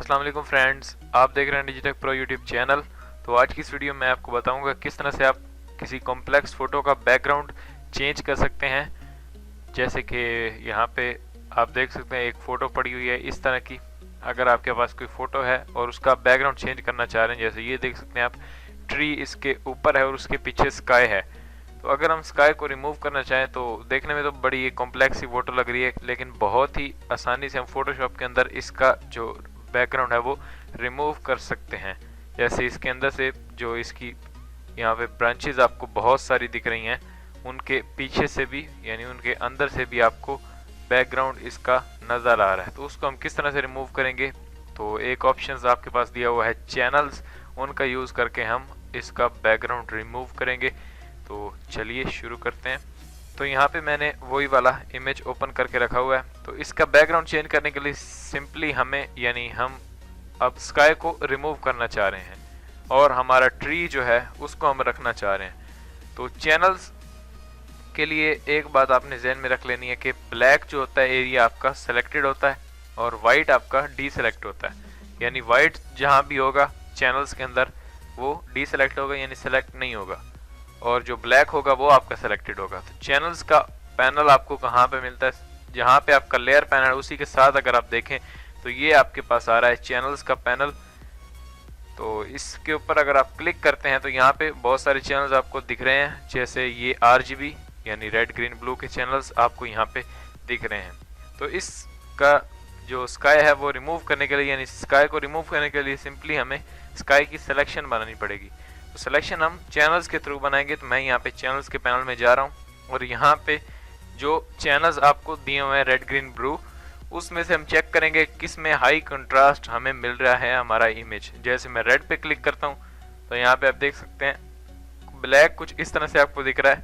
अस्सलाम वालेकुम फ्रेंड्स, आप देख रहे हैं डिजिटेक प्रो यूट्यूब चैनल। तो आज की इस वीडियो में आपको बताऊंगा किस तरह से आप किसी कॉम्प्लेक्स फ़ोटो का बैकग्राउंड चेंज कर सकते हैं। जैसे कि यहाँ पे आप देख सकते हैं एक फ़ोटो पड़ी हुई है इस तरह की। अगर आपके पास कोई फ़ोटो है और उसका बैकग्राउंड चेंज करना चाह रहे हैं, जैसे ये देख सकते हैं आप, ट्री इसके ऊपर है और उसके पीछे स्काई है। तो अगर हम स्काई को रिमूव करना चाहें तो देखने में तो बड़ी एक कॉम्प्लेक्स सी फोटो लग रही है, लेकिन बहुत ही आसानी से हम फोटोशॉप के अंदर इसका जो बैकग्राउंड है वो रिमूव कर सकते हैं। जैसे इसके अंदर से जो इसकी यहाँ पे ब्रांचेस आपको बहुत सारी दिख रही हैं, उनके पीछे से भी यानी उनके अंदर से भी आपको बैकग्राउंड इसका नज़र आ रहा है। तो उसको हम किस तरह से रिमूव करेंगे, तो एक ऑप्शन आपके पास दिया हुआ है चैनल्स, उनका यूज़ करके हम इसका बैकग्राउंड रिमूव करेंगे। तो चलिए शुरू करते हैं। तो यहाँ पे मैंने वही वाला इमेज ओपन करके रखा हुआ है। तो इसका बैकग्राउंड चेंज करने के लिए सिंपली हमें यानी हम अब स्काई को रिमूव करना चाह रहे हैं और हमारा ट्री जो है उसको हम रखना चाह रहे हैं। तो चैनल्स के लिए एक बात आपने जहन में रख लेनी है कि ब्लैक जो होता है एरिया आपका सेलेक्टेड होता है और वाइट आपका डी सेलेक्ट होता है। यानी वाइट जहाँ भी होगा चैनल्स के अंदर वो डी सेलेक्ट होगा, यानी सेलेक्ट नहीं होगा, और जो ब्लैक होगा वो आपका सेलेक्टेड होगा। तो चैनल्स का पैनल आपको कहाँ पे मिलता है, जहाँ पे आपका लेयर पैनल है उसी के साथ अगर आप देखें तो ये आपके पास आ रहा है चैनल्स का पैनल। तो इसके ऊपर अगर आप क्लिक करते हैं तो यहाँ पे बहुत सारे चैनल्स आपको दिख रहे हैं, जैसे ये RGB यानी रेड ग्रीन ब्लू के चैनल्स आपको यहाँ पे दिख रहे हैं। तो इसका जो स्काई है वो रिमूव करने के लिए, यानी स्काई को रिमूव करने के लिए सिंपली हमें स्काई की सिलेक्शन बनानी पड़ेगी। तो सिलेक्शन हम चैनल्स के थ्रू बनाएंगे। तो मैं यहाँ पे चैनल्स के पैनल में जा रहा हूँ और यहाँ पे जो चैनल्स आपको दिए हुए हैं रेड ग्रीन ब्लू, उसमें से हम चेक करेंगे किस में हाई कंट्रास्ट हमें मिल रहा है हमारा इमेज। जैसे मैं रेड पे क्लिक करता हूँ तो यहाँ पे आप देख सकते हैं ब्लैक कुछ इस तरह से आपको दिख रहा है,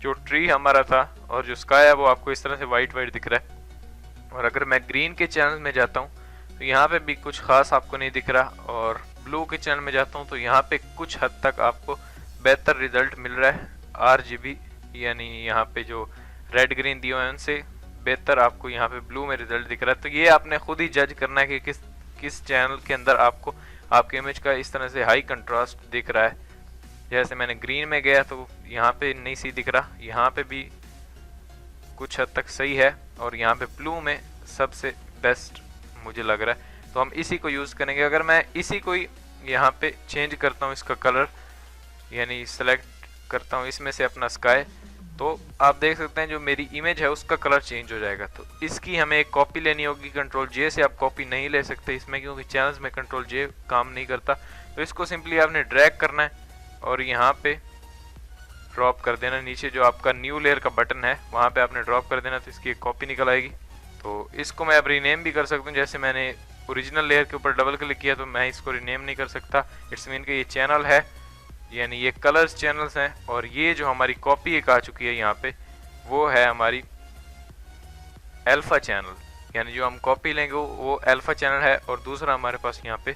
जो ट्री हमारा था, और जो स्काई है वो आपको इस तरह से वाइट वाइट दिख रहा है। और अगर मैं ग्रीन के चैनल में जाता हूँ तो यहाँ पे भी कुछ खास आपको नहीं दिख रहा, और ब्लू के चैनल में जाता हूँ तो यहाँ पे कुछ हद तक आपको बेहतर रिजल्ट मिल रहा है। RGB यानी यहाँ पे जो रेड ग्रीन दिए हुए हैं उनसे बेहतर आपको यहाँ पे ब्लू में रिजल्ट दिख रहा है। तो ये आपने खुद ही जज करना है कि किस चैनल के अंदर आपको आपके इमेज का इस तरह से हाई कंट्रास्ट दिख रहा है। जैसे मैंने ग्रीन में गया तो यहाँ पे नहीं सही दिख रहा, यहाँ पे भी कुछ हद तक सही है, और यहाँ पे ब्लू में सबसे बेस्ट मुझे लग रहा है। तो हम इसी को यूज़ करेंगे। अगर मैं इसी को ही यहाँ पे चेंज करता हूँ इसका कलर, यानी सेलेक्ट करता हूँ इसमें से अपना स्काई, तो आप देख सकते हैं जो मेरी इमेज है उसका कलर चेंज हो जाएगा। तो इसकी हमें एक कॉपी लेनी होगी। Ctrl+J से आप कॉपी नहीं ले सकते इसमें, क्योंकि चैनल्स में Ctrl+J काम नहीं करता। तो इसको सिंपली आपने ड्रैग करना है और यहाँ पे ड्रॉप कर देना। नीचे जो आपका न्यू लेयर का बटन है वहाँ पे आपने ड्रॉप कर देना, तो इसकी एक कॉपी निकल आएगी। तो इसको मैं अब रीनेम भी कर सकता हूँ। जैसे मैंने ओरिजिनल लेयर के ऊपर डबल क्लिक किया तो मैं इसको रीनेम नहीं कर सकता। इट्स मीन कि ये चैनल है, यानी ये कलर्स चैनल्स हैं, और ये जो हमारी कॉपी एक आ चुकी है यहाँ पे वो है हमारी अल्फा चैनल। यानी जो हम कॉपी लेंगे वो अल्फा चैनल है, और दूसरा हमारे पास यहाँ पे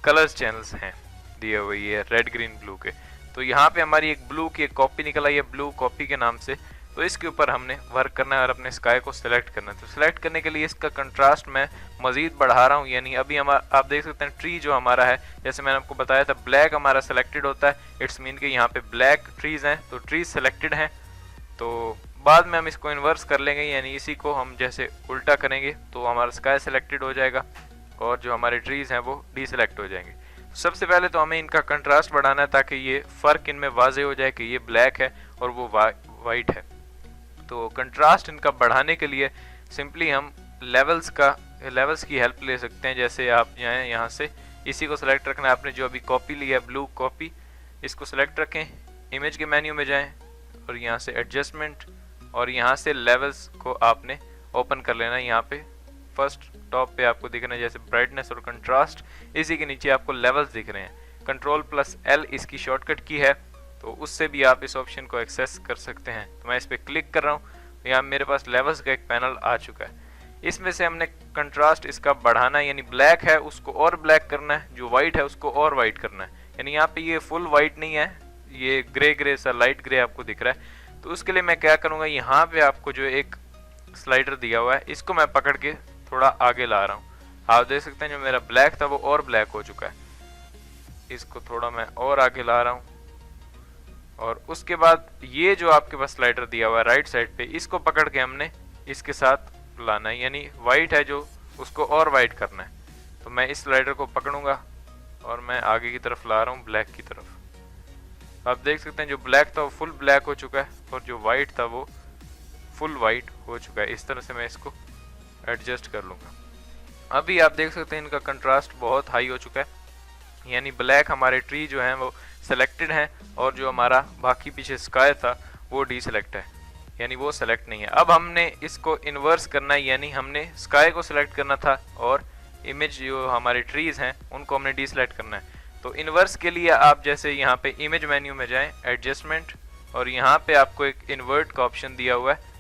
कलर्स चैनल्स हैं दिए हुए ये रेड ग्रीन ब्लू के। तो यहाँ पे हमारी एक ब्लू की एक कॉपी निकल आई है ब्लू कॉपी के नाम से। तो इसके ऊपर हमने वर्क करना है और अपने स्काई को सिलेक्ट करना है। तो सिलेक्ट करने के लिए इसका कंट्रास्ट मैं मज़ीद बढ़ा रहा हूँ। यानी अभी हम आप देख सकते हैं ट्री जो हमारा है, जैसे मैंने आपको बताया था ब्लैक हमारा सेलेक्टेड होता है। इट्स मीन कि यहाँ पे ब्लैक ट्रीज हैं, तो ट्रीज सेलेक्टेड हैं। तो बाद में हम इसको इन्वर्स कर लेंगे, यानी इसी को हम जैसे उल्टा करेंगे तो हमारा स्काई सेलेक्टेड हो जाएगा और जो हमारे ट्रीज हैं वो डी सेलेक्ट हो जाएंगे। सबसे पहले तो हमें इनका कंट्रास्ट बढ़ाना है ताकि ये फ़र्क इनमें वाजे हो जाए कि ये ब्लैक है और वो वाइट है। तो कंट्रास्ट इनका बढ़ाने के लिए सिंपली हम लेवल्स की हेल्प ले सकते हैं। जैसे आप यहाँ से इसी को सिलेक्ट रखना है, आपने जो अभी कॉपी लिया है ब्लू कॉपी, इसको सिलेक्ट रखें, इमेज के मेन्यू में जाएं और यहाँ से एडजस्टमेंट, और यहाँ से लेवल्स को आपने ओपन कर लेना। यहाँ पे फर्स्ट टॉप पे आपको दिख रहे हैं जैसे ब्राइटनेस और कंट्रास्ट, इसी के नीचे आपको लेवल्स दिख रहे हैं। Ctrl+L इसकी शॉर्टकट की है, तो उससे भी आप इस ऑप्शन को एक्सेस कर सकते हैं। तो मैं इस पर क्लिक कर रहा हूँ, यहाँ मेरे पास लेवल्स का एक पैनल आ चुका है। इसमें से हमने कंट्रास्ट इसका बढ़ाना है, यानी ब्लैक है उसको और ब्लैक करना है, जो वाइट है उसको और वाइट करना है। यानी यहाँ पे ये फुल वाइट नहीं है, ये ग्रे ग्रे सा लाइट ग्रे आपको दिख रहा है। तो उसके लिए मैं क्या करूँगा, यहाँ पे आपको जो एक स्लाइडर दिया हुआ है इसको मैं पकड़ के थोड़ा आगे ला रहा हूँ। आप देख सकते हैं जो मेरा ब्लैक था वो और ब्लैक हो चुका है। इसको थोड़ा मैं और आगे ला रहा हूँ, और उसके बाद ये जो आपके पास स्लाइडर दिया हुआ है राइट साइड पे, इसको पकड़ के हमने इसके साथ लाना है, यानी वाइट है जो उसको और वाइट करना है। तो मैं इस स्लाइडर को पकड़ूंगा और मैं आगे की तरफ ला रहा हूँ ब्लैक की तरफ। आप देख सकते हैं जो ब्लैक था वो फुल ब्लैक हो चुका है और जो वाइट था वो फुल वाइट हो चुका है। इस तरह से मैं इसको एडजस्ट कर लूँगा। अभी आप देख सकते हैं इनका कंट्रास्ट बहुत हाई हो चुका है, यानी ब्लैक हमारे ट्री जो हैं वो सेलेक्टेड हैं और जो हमारा बाकी पीछे स्काई था वो डीसेलेक्ट है, यानी वो सेलेक्ट नहीं है। अब हमने इसको इन्वर्स करना है, यानी हमने स्काई को सिलेक्ट करना था और इमेज जो हमारे ट्रीज हैं उनको हमने डीसेलेक्ट करना है। तो इन्वर्स के लिए आप जैसे यहाँ पे इमेज मेन्यू में जाएं, एडजस्टमेंट, और यहाँ पे आपको एक इन्वर्ट का ऑप्शन दिया हुआ है।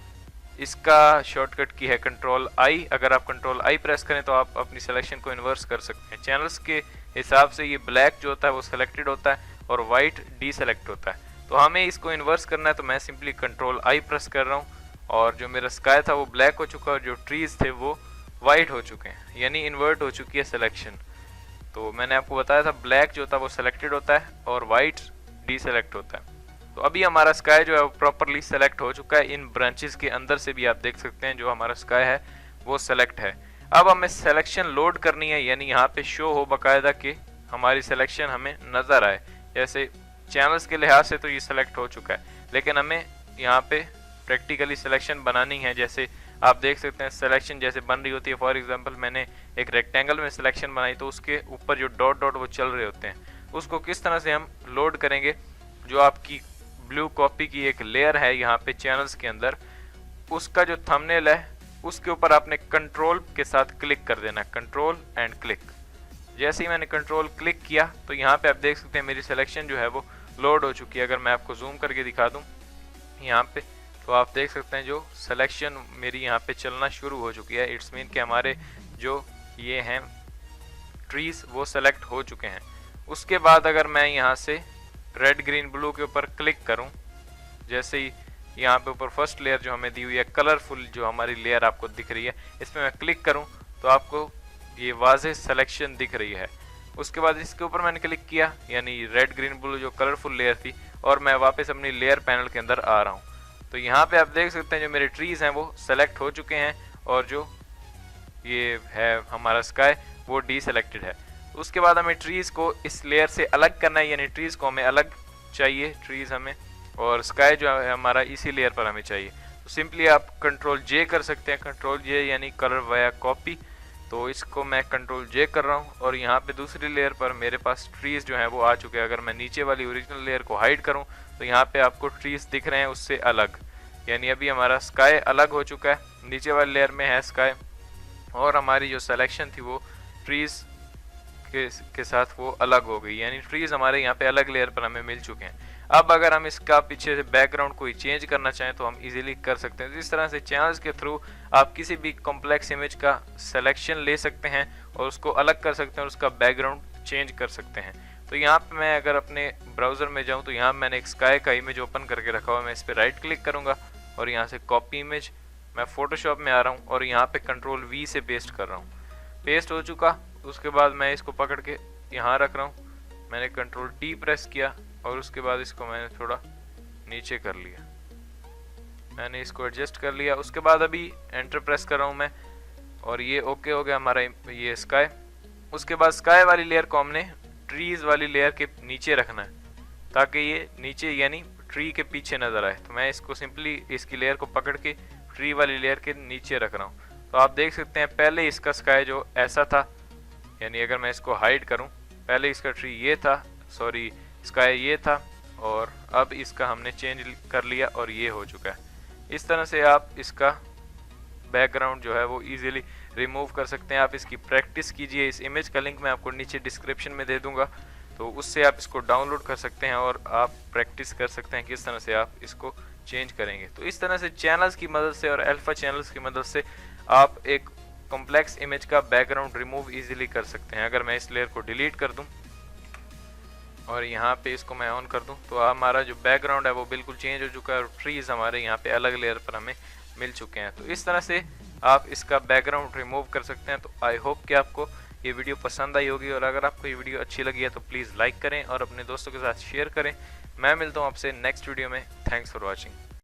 इसका शॉर्टकट की है कंट्रोल आई। अगर आप कंट्रोल आई प्रेस करें तो आप अपनी सिलेक्शन को इन्वर्स कर सकते हैं। चैनल्स के हिसाब से ये ब्लैक जो होता है वो सिलेक्टेड होता है और वाइट डीसेलेक्ट होता है। तो हमें इसको इन्वर्स करना है, तो मैं सिंपली कंट्रोल आई प्रेस कर रहा हूँ और जो मेरा स्काई था वो ब्लैक हो चुका है और जो ट्रीज थे वो वाइट हो चुके हैं, यानी इन्वर्ट हो चुकी है सिलेक्शन। तो मैंने आपको बताया था ब्लैक जो था वो सिलेक्टेड होता है और वाइट डीसेलेक्ट होता है। तो अभी हमारा स्काई जो है वो प्रॉपरली सेलेक्ट हो चुका है। इन ब्रांचेस के अंदर से भी आप देख सकते हैं जो हमारा स्काई है वो सेलेक्ट है। अब हमें सिलेक्शन लोड करनी है, यानी यहाँ पे शो हो बाकायदा कि हमारी सिलेक्शन हमें नज़र आए। जैसे चैनल्स के लिहाज से तो ये सिलेक्ट हो चुका है, लेकिन हमें यहाँ पे प्रैक्टिकली सिलेक्शन बनानी है। जैसे आप देख सकते हैं सिलेक्शन जैसे बन रही होती है। फॉर एग्जांपल मैंने एक रेक्टेंगल में सिलेक्शन बनाई, तो उसके ऊपर जो डॉट डॉट वो चल रहे होते हैं, उसको किस तरह से हम लोड करेंगे। जो आपकी ब्लू कॉपी की एक लेयर है यहाँ पे चैनल्स के अंदर, उसका जो थंबनेल है उसके ऊपर आपने कंट्रोल के साथ क्लिक कर देना, कंट्रोल एंड क्लिक। जैसे ही मैंने कंट्रोल क्लिक किया तो यहाँ पे आप देख सकते हैं मेरी सिलेक्शन जो है वो लोड हो चुकी है। अगर मैं आपको जूम करके दिखा दूँ यहाँ पे, तो आप देख सकते हैं जो सिलेक्शन मेरी यहाँ पे चलना शुरू हो चुकी है। इट्स मीन कि हमारे जो ये हैं ट्रीज वो सेलेक्ट हो चुके हैं। उसके बाद अगर मैं यहाँ से रेड ग्रीन ब्लू के ऊपर क्लिक करूं, जैसे ही यहाँ पे ऊपर फर्स्ट लेयर जो हमें दी हुई है कलरफुल जो हमारी लेयर आपको दिख रही है, इसमें मैं क्लिक करूं तो आपको ये वाज़ेह सिलेक्शन दिख रही है। उसके बाद इसके ऊपर मैंने क्लिक किया, यानी रेड ग्रीन ब्लू जो कलरफुल लेयर थी, और मैं वापस अपनी लेयर पैनल के अंदर आ रहा हूँ। तो यहाँ पे आप देख सकते हैं जो मेरे ट्रीज हैं वो सेलेक्ट हो चुके हैं और जो ये है हमारा स्काई वो डीसेलेक्टेड है। उसके बाद हमें ट्रीज को इस लेयर से अलग करना है, यानी ट्रीज को हमें अलग चाहिए, ट्रीज हमें, और स्काई जो है हमारा इसी लेयर पर हमें चाहिए। तो सिंपली आप कंट्रोल जे कर सकते हैं, कंट्रोल जे यानी कलर वाया कॉपी। तो इसको मैं कंट्रोल जे कर रहा हूँ और यहाँ पे दूसरी लेयर पर मेरे पास ट्रीज जो हैं वो आ चुके हैं। अगर मैं नीचे वाली ओरिजिनल लेयर को हाइड करूँ तो यहाँ पे आपको ट्रीज दिख रहे हैं उससे अलग, यानी अभी हमारा स्काई अलग हो चुका है। नीचे वाली लेयर में है स्काई और हमारी जो सिलेक्शन थी वो ट्रीज के साथ वो अलग हो गई, यानी ट्रीज हमारे यहाँ पे अलग लेयर पर हमें मिल चुके हैं। अब अगर हम इसका पीछे से बैकग्राउंड कोई चेंज करना चाहें तो हम इजीली कर सकते हैं। इस तरह से चैनल्स के थ्रू आप किसी भी कॉम्प्लेक्स इमेज का सिलेक्शन ले सकते हैं और उसको अलग कर सकते हैं और उसका बैकग्राउंड चेंज कर सकते हैं। तो यहाँ पे मैं अगर अपने ब्राउज़र में जाऊँ तो यहाँ मैंने एक स्काई का इमेज ओपन करके रखा हुआ है। मैं इस पर राइट क्लिक करूँगा और यहाँ से कॉपी इमेज, मैं फोटोशॉप में आ रहा हूँ और यहाँ पे कंट्रोल वी से पेस्ट कर रहा हूँ। पेस्ट हो चुका। उसके बाद मैं इसको पकड़ के यहाँ रख रहा हूँ। मैंने कंट्रोल टी प्रेस किया और उसके बाद इसको मैंने थोड़ा नीचे कर लिया, मैंने इसको एडजस्ट कर लिया। उसके बाद अभी एंटर प्रेस कर रहा हूँ मैं और ये ओके हो गया हमारा ये स्काई। उसके बाद स्काई वाली लेयर को हमने ट्रीज वाली लेयर के नीचे रखना है ताकि ये नीचे यानी ट्री के पीछे नज़र आए। तो मैं इसको सिंपली इसकी लेयर को पकड़ के ट्री वाली लेयर के नीचे रख रहा हूँ। तो आप देख सकते हैं पहले इसका स्काई जो ऐसा था, यानी अगर मैं इसको हाइड करूं, पहले इसका ट्री ये था, सॉरी स्काई ये था, और अब इसका हमने चेंज कर लिया और ये हो चुका है। इस तरह से आप इसका बैकग्राउंड जो है वो इजीली रिमूव कर सकते हैं। आप इसकी प्रैक्टिस कीजिए। इस इमेज का लिंक मैं आपको नीचे डिस्क्रिप्शन में दे दूंगा, तो उससे आप इसको डाउनलोड कर सकते हैं और आप प्रैक्टिस कर सकते हैं किस तरह से आप इसको चेंज करेंगे। तो इस तरह से चैनल्स की मदद से और अल्फा चैनल्स की मदद से आप एक कॉम्प्लेक्स इमेज का बैकग्राउंड रिमूव इजीली कर सकते हैं। अगर मैं इस लेयर को डिलीट कर दूं और यहाँ पे इसको मैं ऑन कर दूं तो हमारा जो बैकग्राउंड है वो बिल्कुल चेंज हो चुका है और ट्रीज हमारे यहाँ पे अलग लेयर पर हमें मिल चुके हैं। तो इस तरह से आप इसका बैकग्राउंड रिमूव कर सकते हैं। तो आई होप कि आपको ये वीडियो पसंद आई होगी, और अगर आपको ये वीडियो अच्छी लगी है तो प्लीज़ लाइक करें और अपने दोस्तों के साथ शेयर करें। मैं मिलता हूँ आपसे नेक्स्ट वीडियो में। Thanks for watching.